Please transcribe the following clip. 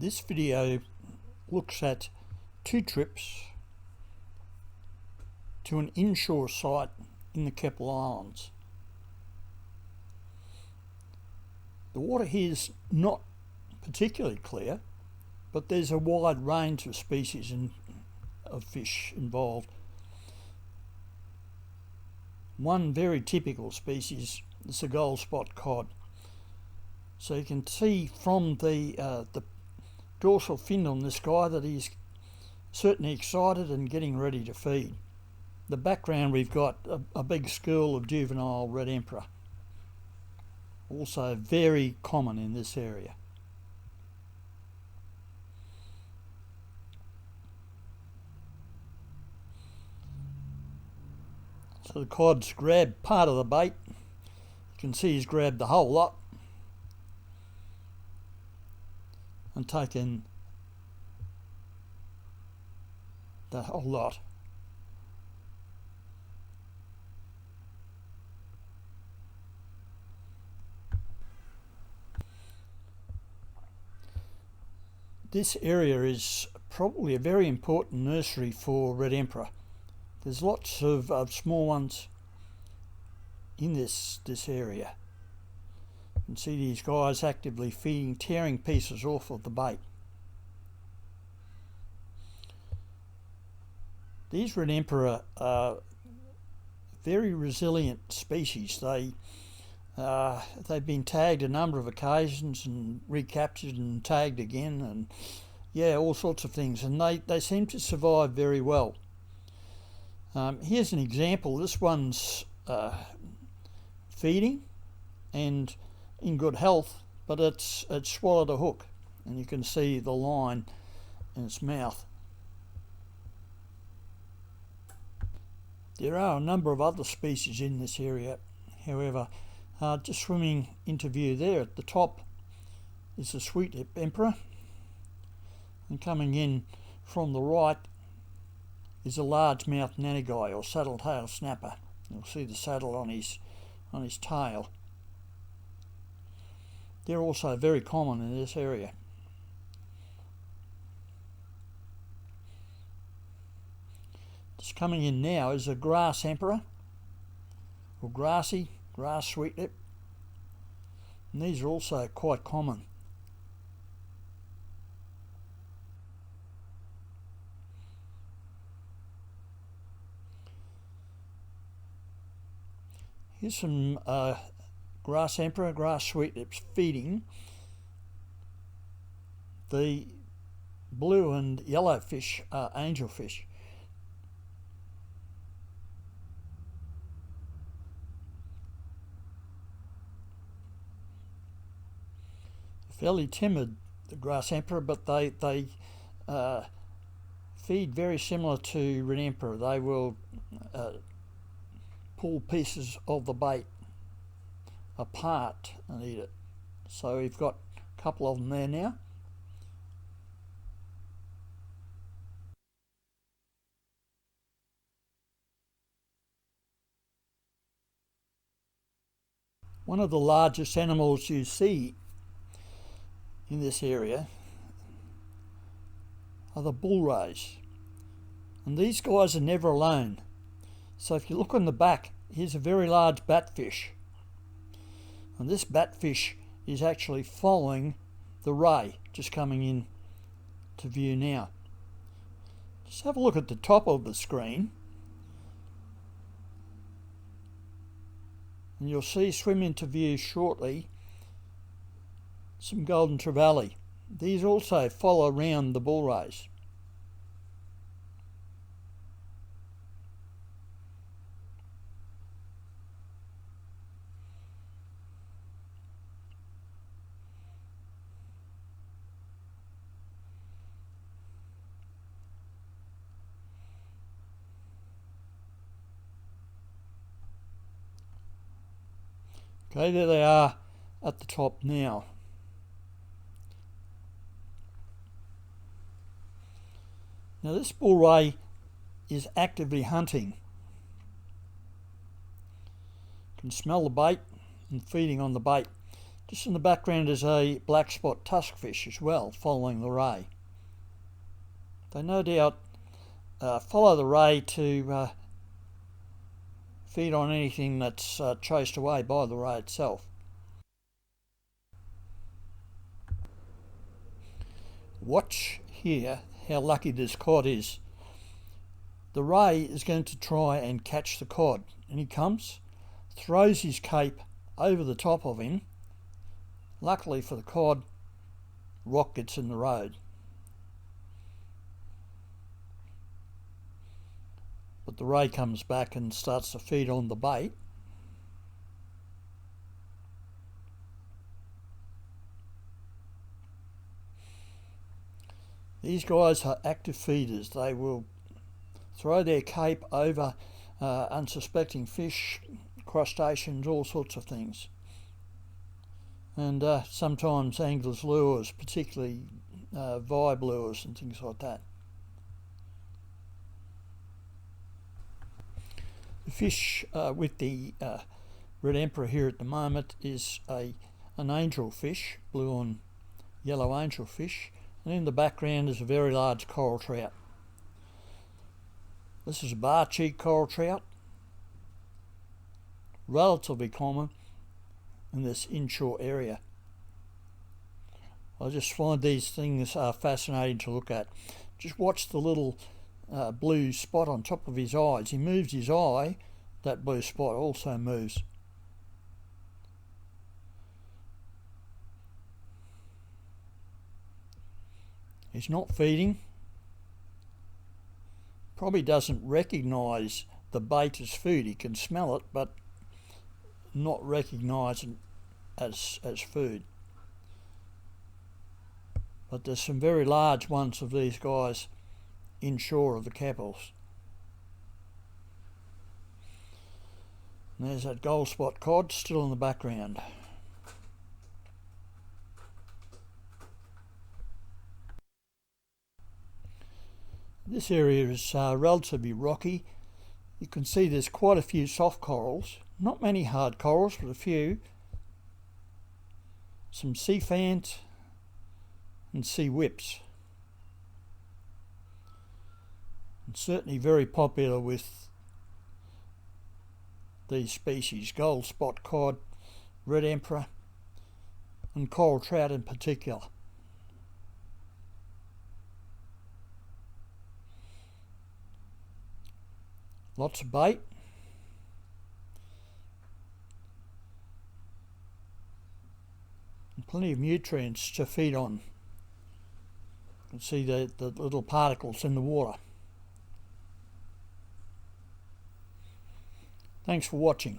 This video looks at 2 trips to an inshore site in the Keppel Islands. The water here is not particularly clear, but there's a wide range of species of fish involved. One very typical species is the gold spot cod. So you can see from the dorsal fin on this guy that he's certainly excited and getting ready to feed. The background, we've got a big school of juvenile red emperor, also very common in this area. So the cod's grabbed part of the bait. You can see he's grabbed the whole lot and taken the whole lot. This area is probably a very important nursery for red emperor. There's lots of small ones in this area. You can see these guys actively feeding, tearing pieces off of the bait. These red emperor are very resilient species. They've been tagged a number of occasions and recaptured and tagged again, and yeah, all sorts of things, and they seem to survive very well. Here's an example. This one's feeding and in good health, but it's swallowed a hook, and you can see the line in its mouth. There are a number of other species in this area, however. Just swimming into view there at the top is the sweet-lip emperor, and coming in from the right is a largemouth nannygai or saddle-tailed snapper. You'll see the saddle on his tail. They're also very common in this area. Just coming in now is a grass emperor, or grass sweetlip, and these are also quite common. Here's some grass emperor, grass sweetlips feeding the blue and yellow fish, angelfish. Fairly timid, the grass emperor, but they feed very similar to red emperor. They will pull pieces of the bait apart and eat it. So we've got a couple of them there now. One of the largest animals you see in this area are the bull rays, and these guys are never alone. So if you look on the back, here's a very large batfish, and this batfish is actually following the ray just coming in to view now. Just have a look at the top of the screen and you'll see swim into view shortly some golden trevally. These also follow around the bull rays. Okay, there they are at the top now. Now this bull ray is actively hunting. You can smell the bait and feeding on the bait. Just in the background is a black spot tuskfish as well, following the ray. They no doubt follow the ray to feed on anything that's chased away by the ray itself. Watch here how lucky this cod is. The ray is going to try and catch the cod, and he comes, throws his cape over the top of him. Luckily for the cod, rock gets in the road. But the ray comes back and starts to feed on the bait. These guys are active feeders. They will throw their cape over unsuspecting fish, crustaceans, all sorts of things. And sometimes anglers' lures, particularly vibe lures and things like that. The fish with the red emperor here at the moment is an angelfish, blue and yellow angelfish, and in the background is a very large coral trout. This is a bar cheek coral trout, relatively common in this inshore area. I just find these things fascinating to look at. Just watch the little blue spot on top of his eyes. He moves his eye, that blue spot also moves. He's not feeding. Probably doesn't recognise the bait as food. He can smell it, but not recognise it as food. But there's some very large ones of these guys inshore of the Keppels. And there's that gold spot cod still in the background. This area is relatively rocky. You can see there's quite a few soft corals. Not many hard corals, but a few. Some sea fant and sea whips. And certainly very popular with these species, gold spot cod, red emperor, and coral trout in particular. Lots of bait. And plenty of nutrients to feed on. You can see the little particles in the water. Thanks for watching.